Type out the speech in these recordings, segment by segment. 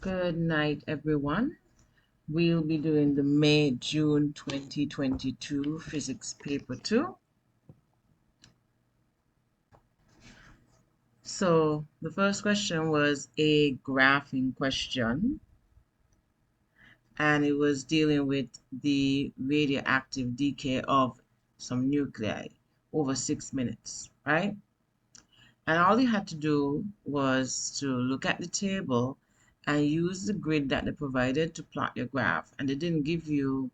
Good night, everyone. We'll be doing the May-June 2022 Physics Paper 2. So the first question was a graphing question, and it was dealing with the radioactive decay of some nuclei over 6 minutes, right? And all you had to do was to look at the table and use the grid that they provided to plot your graph. And they didn't give you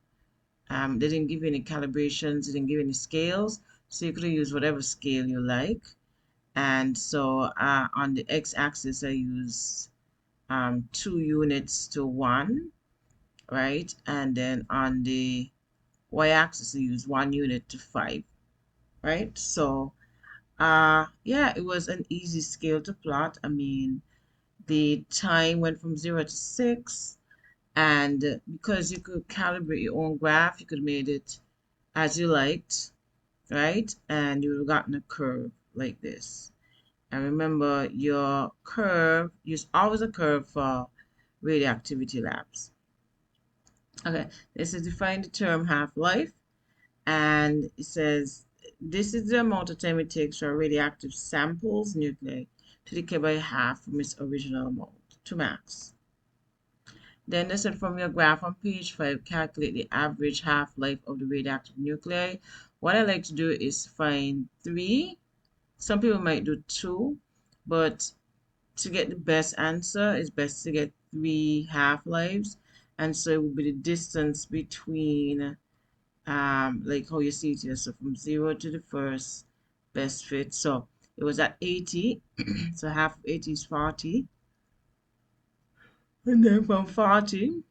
any calibrations, they didn't give you any scales, so you could use whatever scale you like. And so on the x-axis, I use 2 units to 1, right? And then on the y-axis, I use 1 unit to 5, right? So yeah, it was an easy scale to plot. I mean, the time went from 0 to 6, and because you could calibrate your own graph, you could have made it as you liked, right? And you would have gotten a curve like this. And remember, your curve, use always a curve for radioactivity labs. Okay, this is define the term half-life, and it says this is the amount of time it takes for a radioactive sample's nuclei to decay by half from its original amount to max. Then they said from your graph on page 5, calculate the average half-life of the radioactive nuclei. What I like to do is find 3. Some people might do 2, but to get the best answer, it's best to get 3 half-lives. And so it will be the distance between, like how you see it here. So from 0 to the first best fit. So it was at 80. So half of 80 is 40. And then from 40,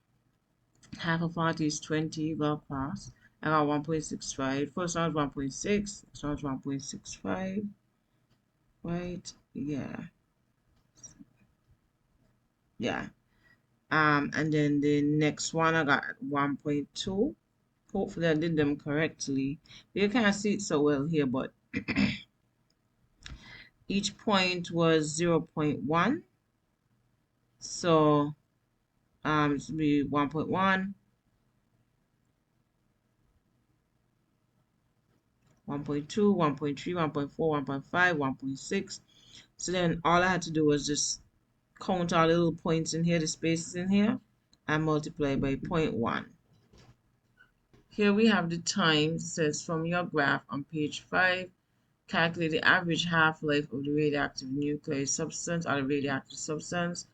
half of 40 is 20. Well passed. I got 1.65. First one was 1.6. This one was 1.65. Right? Yeah. Yeah. And then the next one I got 1.2. Hopefully I did them correctly. You can't see it so well here, but each point was 0.1. So it should be 1.1, 1.2, 1.3, 1.4, 1.5, 1.6. So then all I had to do was just count all the little points in here, the spaces in here, and multiply by 0.1. Here we have the times. It says from your graph on page 5, calculate the average half-life of the radioactive nuclear substance or the radioactive substance.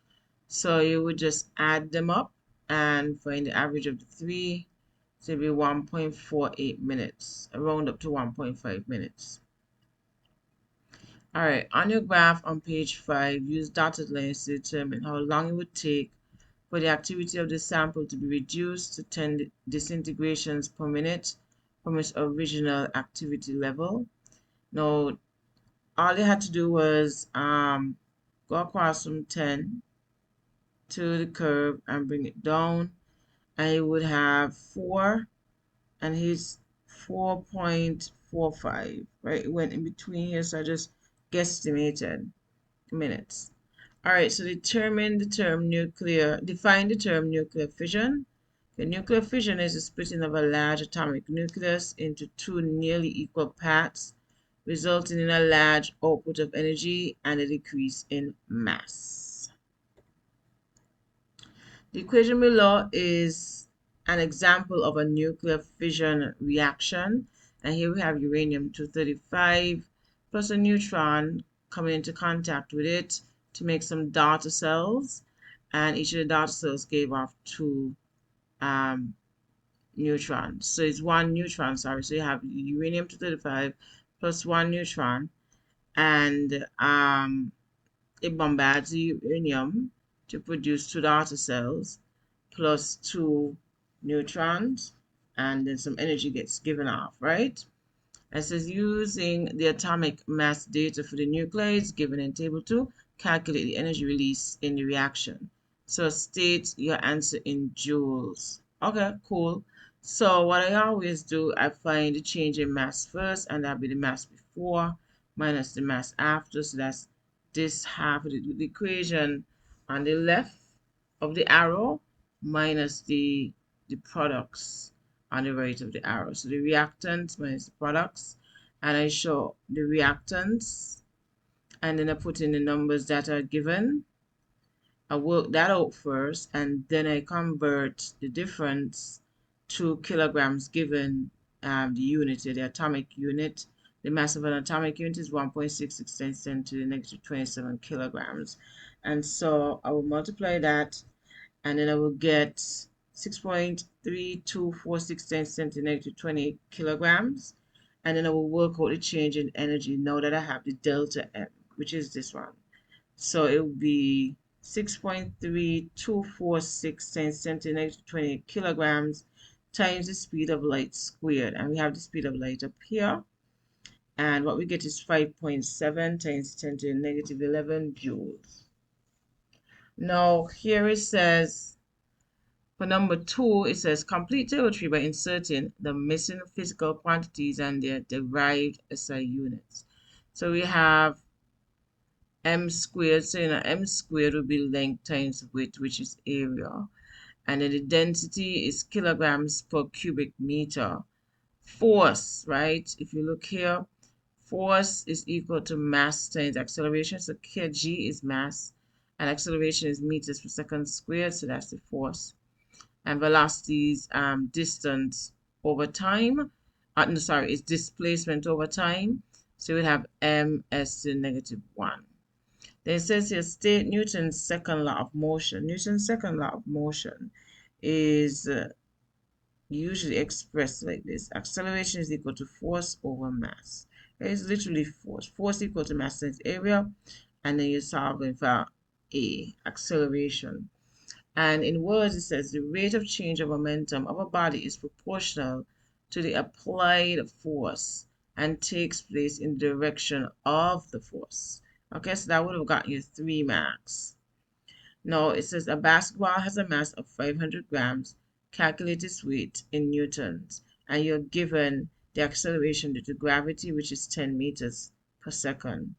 So you would just add them up and find the average of the 3. So it'll be 1.48 minutes, around up to 1.5 minutes. All right, on your graph on page 5, use dotted lines to determine how long it would take for the activity of the sample to be reduced to 10 disintegrations per minute from its original activity level. Now, all they had to do was go across from 10 to the curve and bring it down, and it would have 4, and here's 4.45, right? It went in between here, so I just guesstimated minutes. All right, so define the term nuclear fission. The nuclear fission is the splitting of a large atomic nucleus into 2 nearly equal parts, resulting in a large output of energy and a decrease in mass. The equation below is an example of a nuclear fission reaction. And here we have uranium-235 plus a neutron coming into contact with it to make some daughter cells. And each of the daughter cells gave off 2 neutrons. So it's 1 neutron, sorry. So you have uranium-235 plus 1 neutron. And it bombards the uranium to produce 2 daughter cells plus 2 neutrons, and then some energy gets given off, right? It says using the atomic mass data for the nucleides given in table 2, calculate the energy release in the reaction. So state your answer in joules. Okay, cool. So what I always do, I find the change in mass first, and that'll be the mass before minus the mass after. So that's this half of the equation on the left of the arrow minus the products on the right of the arrow. So the reactants minus the products, and I show the reactants, and then I put in the numbers that are given. I work that out first, and then I convert the difference to kilograms given the unit, the atomic unit. The mass of an atomic unit is 1.66 10 to the negative 27 kilograms. And so I will multiply that, and then I will get 6.3246 10 to the negative 20 kilograms. And then I will work out the change in energy now that I have the delta M, which is this one. So it will be 6.3246 times 10 to the negative 20 kilograms times the speed of light squared. And we have the speed of light up here. And what we get is 5.7 times 10 to the negative 11 joules. Now here it says, for number 2, it says complete table 3 by inserting the missing physical quantities and their derived SI units. So we have m squared, so m squared will be length times width, which is area, and then the density is kilograms per cubic meter. Force, right? If you look here, force is equal to mass times acceleration. So kg is mass, and acceleration is meters per second squared. So that's the force. And velocity is distance over time. No, sorry, it's displacement over time. So we have ms to the negative 1. Then it says here, state Newton's second law of motion. Newton's second law of motion is usually expressed like this. Acceleration is equal to force over mass. It's literally force. Force equal to mass times area. And then you're solving for A, acceleration. And in words, it says the rate of change of momentum of a body is proportional to the applied force and takes place in the direction of the force. Okay, so that would have gotten you 3 marks. Now it says a basketball has a mass of 500 grams. Calculate its weight in newtons, and you're given the acceleration due to gravity, which is 10 meters per second.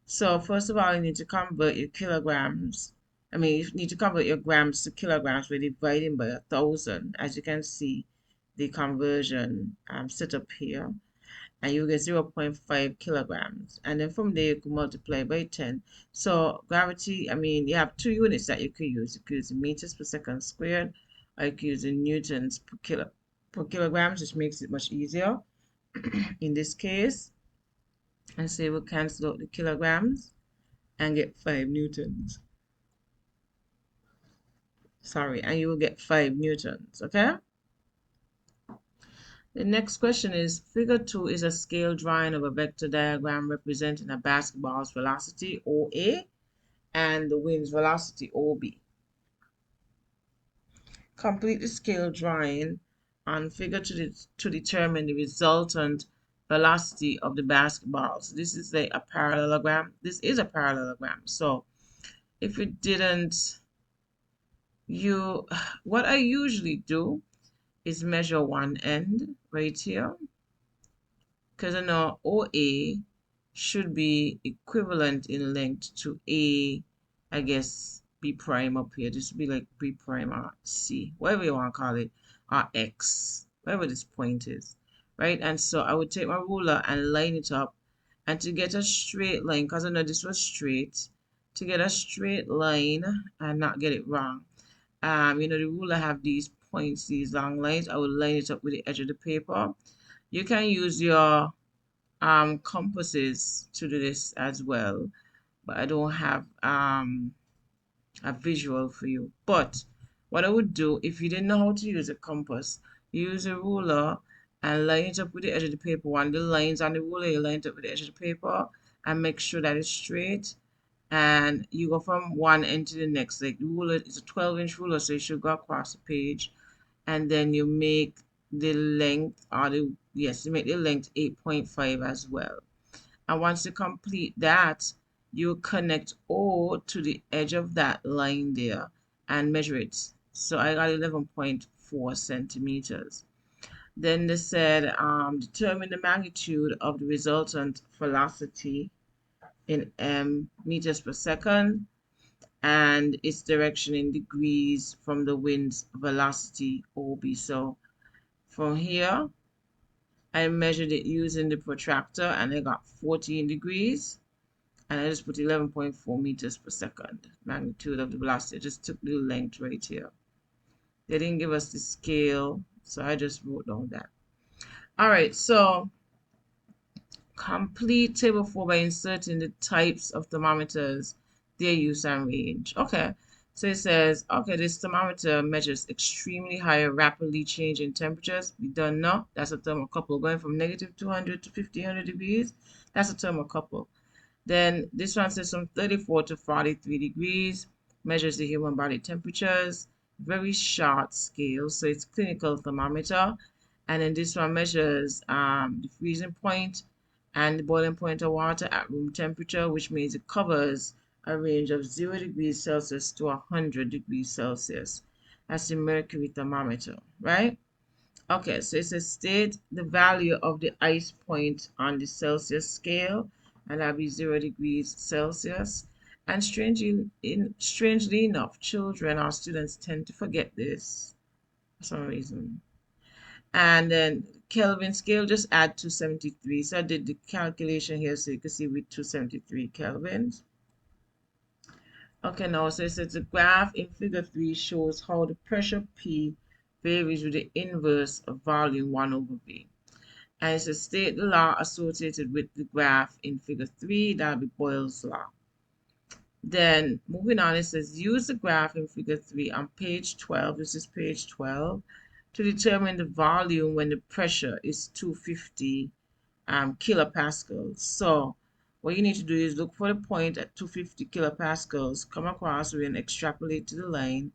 So first of all, you need to convert your kilograms. You need to convert your grams to kilograms by dividing by 1,000. As you can see, the conversion set up here, and you get 0.5 kilograms. And then from there, you can multiply by 10. So gravity, you have 2 units that you could use. You could use meters per second squared, or you could use in newtons per kilograms, which makes it much easier in this case. And so we'll cancel out the kilograms and get 5 newtons. Sorry, and you will get 5 newtons, okay? The next question is, figure 2 is a scale drawing of a vector diagram representing a basketball's velocity OA and the wind's velocity OB. Complete the scale drawing on figure to determine the resultant velocity of the basketball. So this is a parallelogram. This is a parallelogram. So if it didn't, what I usually do is measure one end right here, because I know OA should be equivalent in length to I guess B prime up here. This would be like B prime or C, whatever you want to call it, or X, whatever this point is, right? And so I would take my ruler and line it up, and to get a straight line, because I know this was straight, to get a straight line and not get it wrong, the ruler have these points, these long lines. I will line it up with the edge of the paper. You can use your compasses to do this as well, but I don't have a visual for you. But what I would do, if you didn't know how to use a compass, use a ruler and line it up with the edge of the paper. One, the lines on the ruler, you line it up with the edge of the paper and make sure that it's straight. And you go from one end to the next. Like the ruler is a 12-inch ruler, so you should go across the page, and then you make the length, you make the length 8.5 as well. And once you complete that, you connect O to the edge of that line there and measure it. So I got 11.4 centimeters. Then they said determine the magnitude of the resultant velocity in meters per second. and its direction in degrees from the wind's velocity OB. So from here, I measured it using the protractor and I got 14 degrees. And I just put 11.4 meters per second, magnitude of the velocity. I just took the length right here. They didn't give us the scale, so I just wrote down that. All right, so complete table 4 by inserting the types of thermometers, their use and range. Okay, so it says, okay, this thermometer measures extremely high, rapidly changing temperatures. We don't know. That's a thermocouple going from negative 200 to 1500 degrees. That's a thermocouple. Then this one says from 34 to 43 degrees, measures the human body temperatures, very short scale, so it's clinical thermometer. And then this one measures the freezing point and the boiling point of water at room temperature, which means it covers a range of 0 degrees Celsius to 100 degrees Celsius. That's the mercury thermometer, right? Okay, so it says state the value of the ice point on the Celsius scale, and that'll be 0 degrees Celsius. And strangely enough, children or students tend to forget this for some reason. And then Kelvin scale, just add 273. So I did the calculation here so you can see with 273 kelvins. Okay, now so it says the graph in figure 3 shows how the pressure P varies with the inverse of volume 1 over V. And it says state the law associated with the graph in figure 3, that'll be Boyle's law. Then moving on, it says use the graph in figure 3 on page 12, this is page 12, to determine the volume when the pressure is 250 kilopascals. So what you need to do is look for the point at 250 kilopascals, come across, we're going to extrapolate to the line,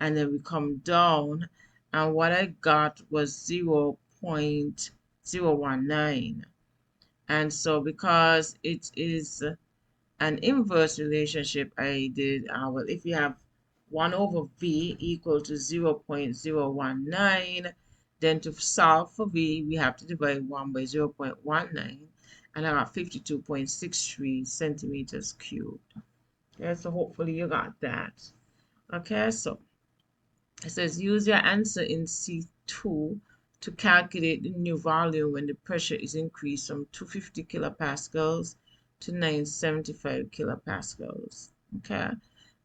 and then we come down, and what I got was 0.019. And so because it is an inverse relationship, I did, well, if you have 1 over V equal to 0.019, then to solve for V, we have to divide 1 by 0.19, and I got 52.63 centimeters cubed. Okay, so hopefully you got that. Okay, so it says use your answer in C2 to calculate the new volume when the pressure is increased from 250 kilopascals to 975 kilopascals. Okay,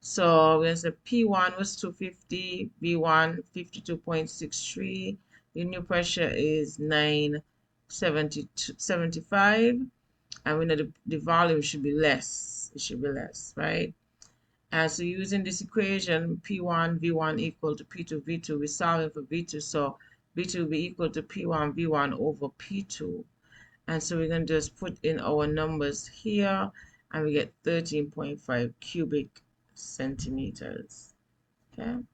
so we're going to say P1 was 250, V1 52.63, the new pressure is 975, and we know the volume should be less. It should be less, right? And so using this equation, P1 V1 equal to P2 V2, we're solving for V2, so V2 will be equal to P1 V1 over P2. And so we're going to just put in our numbers here, and we get 13.5 cubic centimeters. Okay.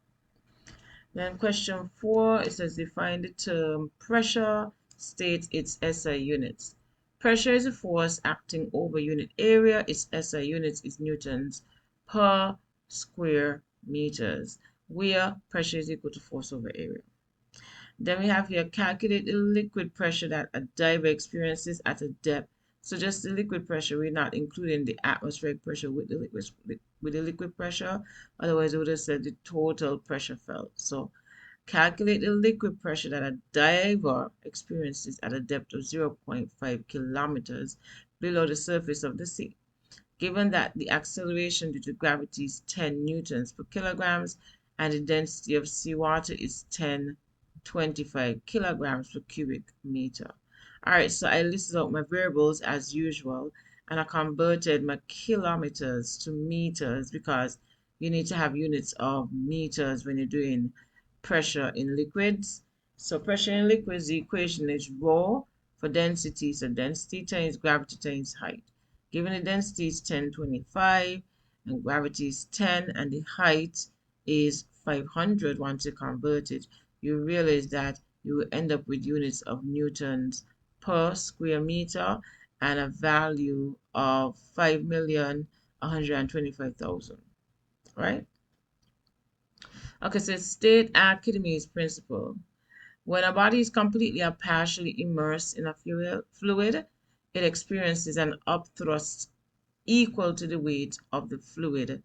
Then question 4, it says define the term pressure, state its SI units. Pressure is a force acting over unit area. Its SI units is newtons per square meters, where pressure is equal to force over area. Then we have here calculate the liquid pressure that a diver experiences at a depth. So just the liquid pressure, we're not including the atmospheric pressure with the liquid pressure. Otherwise, it would have said the total pressure felt. So calculate the liquid pressure that a diver experiences at a depth of 0.5 kilometers below the surface of the sea. Given that the acceleration due to gravity is 10 newtons per kilograms and the density of seawater is 1025 kilograms per cubic meter. All right, so I listed out my variables as usual, and I converted my kilometers to meters because you need to have units of meters when you're doing pressure in liquids. So pressure in liquids, the equation is rho for density, so density times gravity times height. Given the density is 1025 and gravity is 10 and the height is 500, once you convert it, you realize that you will end up with units of newtons per square meter and a value of 5,125,000, right? Okay, so state Archimedes' principle. When a body is completely or partially immersed in a fluid, it experiences an upthrust equal to the weight of the fluid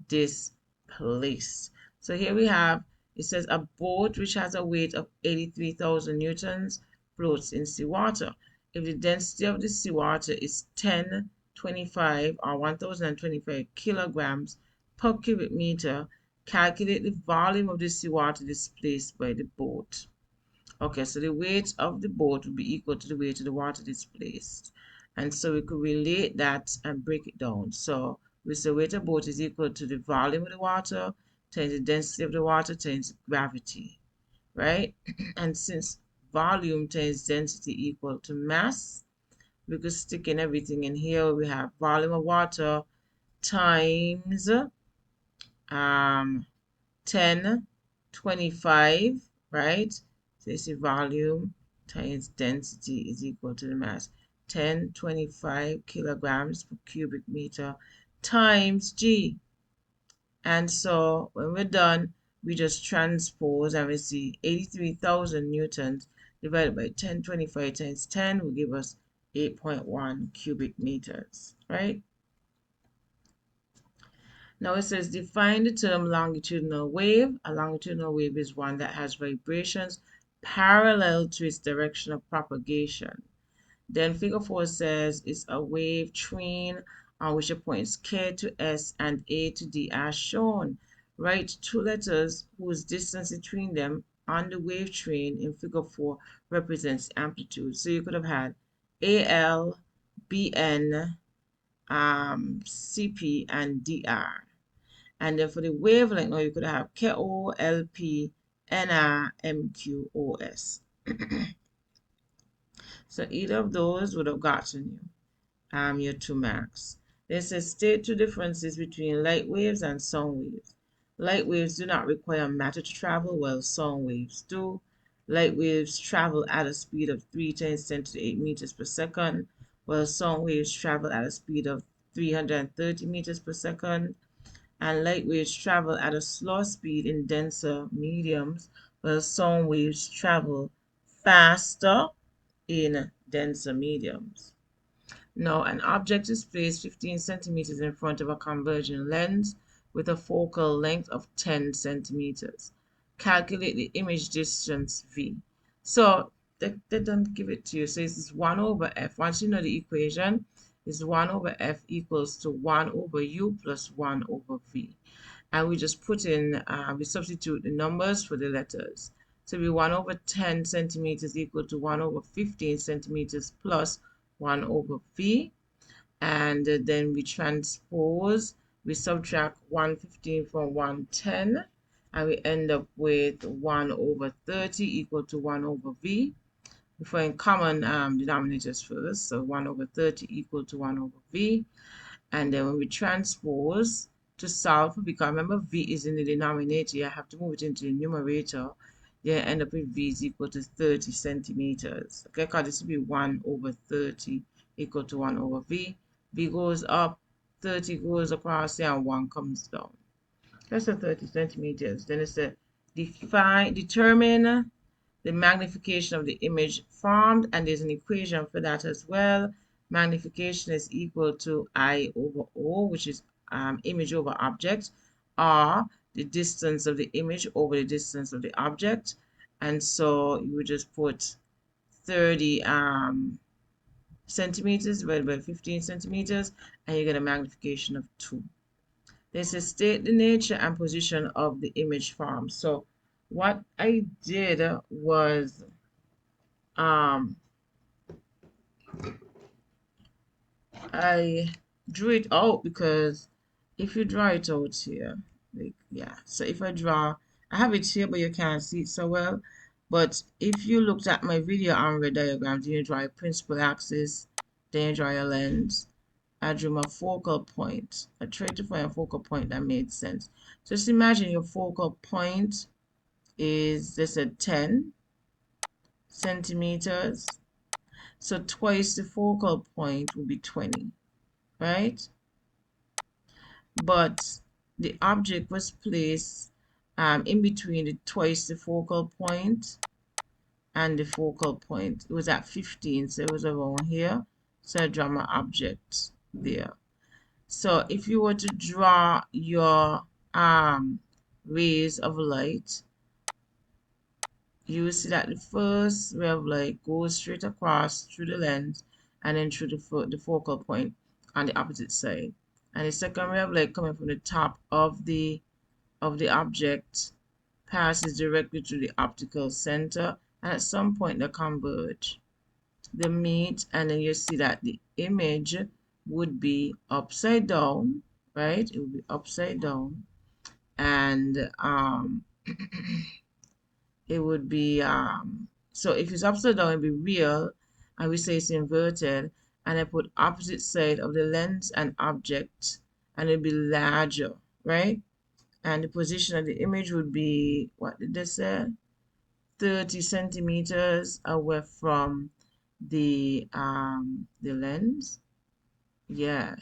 displaced. So here we have, it says a boat which has a weight of 83,000 newtons floats in seawater. If the density of the seawater is 1025 or 1025 kilograms per cubic meter, calculate the volume of the seawater displaced by the boat. Okay, so the weight of the boat would be equal to the weight of the water displaced. And so we could relate that and break it down. So we say weight of boat is equal to the volume of the water times the density of the water times gravity, right? And since volume times density equal to mass, we could stick in everything in here. We have volume of water times 1025, right? So you see volume times density is equal to the mass. 1025 kilograms per cubic meter times G. And so when we're done, we just transpose and we see 83,000 newtons divided by 1025 times 10 will give us 8.1 cubic meters, right? Now it says define the term longitudinal wave. A longitudinal wave is one that has vibrations parallel to its direction of propagation. Then figure 4 says it's a wave train on which the points K to S and A to D are shown. Write two letters whose distance between them on the wave train in figure 4 represents amplitude. So you could have had AL, BN, CP, and DR. And then for the wavelength, now you could have KO, LP, NR, MQ, OS. So either of those would have gotten you your 2 marks. They say state two differences between light waves and sound waves. Light waves do not require matter to travel, while sound waves do. Light waves travel at a speed of 3 times 10 to the 8 meters per second, while sound waves travel at a speed of 330 meters per second. And light waves travel at a slower speed in denser mediums, while sound waves travel faster in denser mediums. Now, an object is placed 15 centimeters in front of a converging lens with a focal length of 10 centimeters. Calculate the image distance V. So they don't give it to you. So it's 1 over F. Once you know the equation, is 1 over F equals to 1 over U plus 1 over V. And we just put in, we substitute the numbers for the letters. So we 1 over 10 centimeters equal to 1 over 15 centimeters plus 1 over V. And then we transpose, we subtract 115 from 110, and we end up with 1 over 30 equal to 1 over V. We find common denominators first, so 1 over 30 equal to 1 over V. And then when we transpose to solve, because remember V is in the denominator, you have to move it into the numerator. You end up with V is equal to 30 centimeters. Okay, because this will be 1 over 30 equal to 1 over V. V goes up, 30 goes across here, and 1 comes down. That's the 30 centimeters. Then it's a determine the magnification of the image formed, and there's an equation for that as well. Magnification is equal to I over O, which is image over object, or the distance of the image over the distance of the object. And so you would just put 30 centimeters divided by 15 centimeters, and you get a magnification of 2. They say state the nature and position of the image formed. So what I did was I drew it out, because if you draw it out here, like, yeah, so if I draw, I have it here but you can't see it so well, but if you looked at my video on red diagrams, you draw a principal axis, then you draw your lens. I drew my focal point. I tried to find a focal point that made sense. So just imagine your focal point is, let's say, 10 centimeters. So twice the focal point will be 20, right? But the object was placed in between the twice the focal point and the focal point. It was at 15, so it was around here. So I draw my object there. So if you were to draw your rays of light, you will see that the first ray of light goes straight across through the lens and then through the focal point on the opposite side. And the second ray of light coming from the top of the object passes directly to the optical center, and at some point they converge. They meet, and then you see that the image would be upside down, right? It would be upside down, and it would be so if it's upside down, it'd be real, and we say it's inverted, and I put opposite side of the lens and object, and it'd be larger, right? And the position of the image would be, what did they say? 30 centimeters away from the lens. Yeah.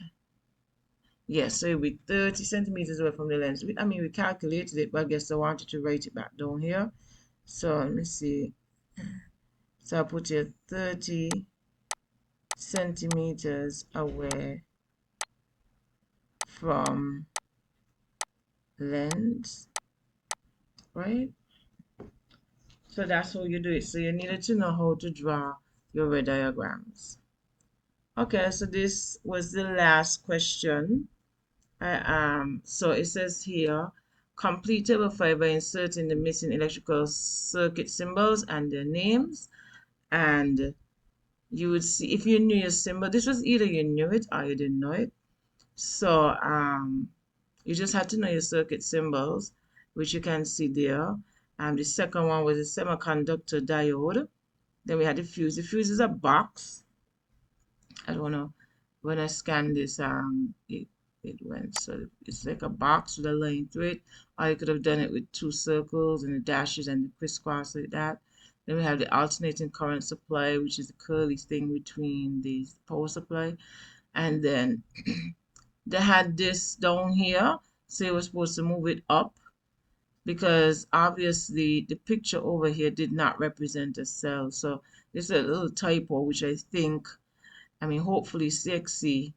Yeah, so it'll be 30 centimeters away from the lens. I mean, we calculated it, but I guess I wanted to write it back down here. So let me see. So I'll put here 30 centimeters away from lens, right? So that's how you do it. So you needed to know how to draw your ray diagrams. Okay, so this was the last question. So it says here, complete table 5 by inserting the missing electrical circuit symbols and their names. And you would see, if you knew your symbol, this was either you knew it or you didn't know it. So you just had to know your circuit symbols, which you can see there. The second one was a semiconductor diode. Then we had the fuse. The fuse is a box. I don't know. When I scanned this, it went. So it's like a box with a line through it. Or you could have done it with two circles and the dashes and the crisscross like that. Then we have the alternating current supply, which is the curly thing between the power supply. And then they had this down here. So you were supposed to move it up because obviously the picture over here did not represent a cell. So this is a little typo, which I mean, hopefully CXC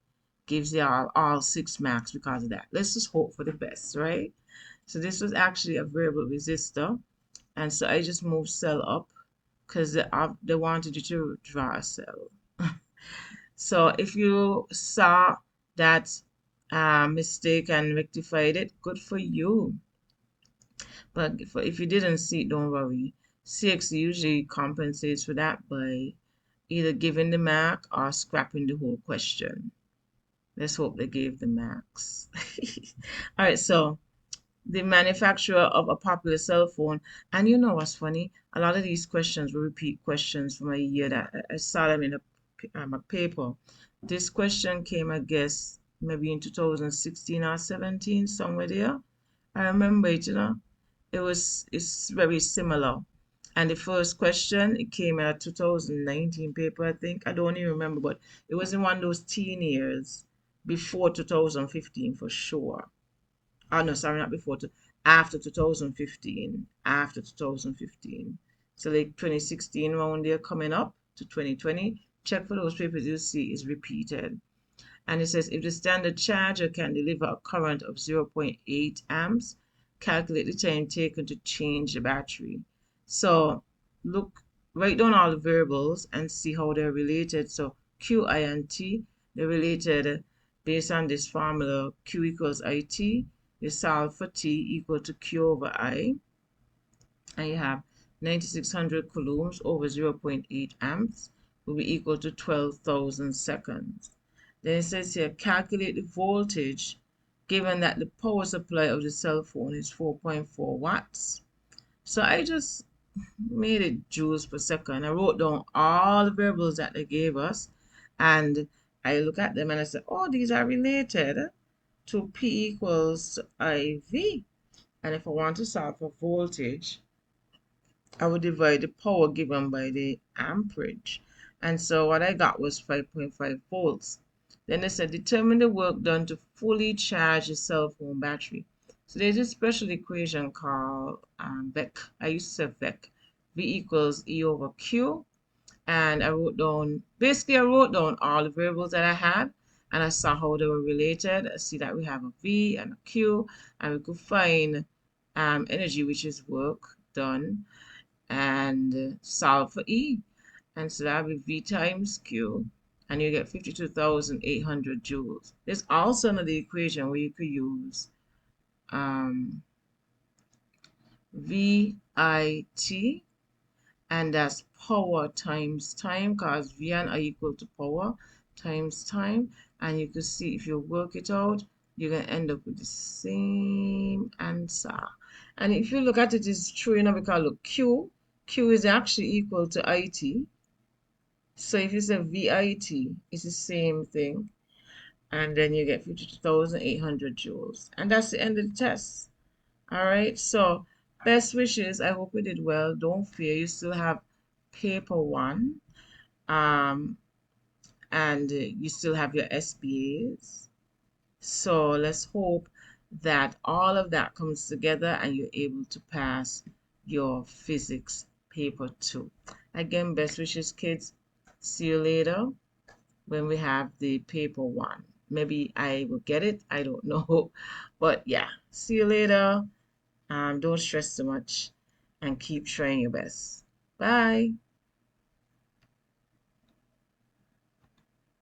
gives you all 6 marks because of that. Let's just hope for the best, right? So this was actually a variable resistor. And so I just moved cell up because they wanted you to draw a cell. So if you saw that mistake and rectified it, good for you. But if you didn't see it, don't worry. CXC usually compensates for that by either giving the mark or scrapping the whole question. Let's hope they gave the marks. All right, so the manufacturer of a popular cell phone, and you know what's funny? A lot of these questions were repeat questions from a year that I saw them in a paper. This question came, I guess, maybe in 2016 or 17, somewhere there. I remember it, it's very similar. And the first question, it came in a 2019 paper, I think. I don't even remember, but it was in one of those teen years before 2015 for sure. Oh, no, sorry, not before, after 2015. After 2015. So like 2016 round there coming up to 2020. Check for those papers you see is repeated. And it says if the standard charger can deliver a current of 0.8 amps, calculate the time taken to change the battery. So look, write down all the variables and see how they're related. So Q, I, and T, they're related based on this formula. Q equals IT. You solve for T equal to Q over I. And you have 9600 coulombs over 0.8 amps will be equal to 12,000 seconds. Then it says here, calculate the voltage given that the power supply of the cell phone is 4.4 watts. So I just made it joules per second. I wrote down all the variables that they gave us, and I look at them and I said, oh, these are related to P equals IV. And if I want to solve for voltage, I would divide the power given by the amperage. And so what I got was 5.5 volts. Then they said determine the work done to fully charge the cell phone battery. So there's a special equation called VEC. I used to say VEC. V equals E over Q. And I wrote down, basically I wrote down all the variables that I had. and I saw how they were related. I see that we have a V and a Q, and we could find energy, which is work done, and solve for E. And so that would be V times Q, and you get 52,800 joules. There's also another equation where you could use um, VIT, and that's power times time, because V and I equal to power times time. And you can see if you work it out, you're going to end up with the same answer. And if you look at it, it's true, because look, Q is actually equal to IT. So if you say VIT, it's the same thing. And then you get 52,800 joules. And that's the end of the test. All right, so best wishes. I hope you did well. Don't fear, you still have paper one, um, and you still have your SBAs. So let's hope that all of that comes together and you're able to pass your physics paper two. Again, best wishes, kids. See you later when we have the paper one. Maybe I will get it. I don't know. But yeah, see you later. Don't stress too much and keep trying your best. Bye.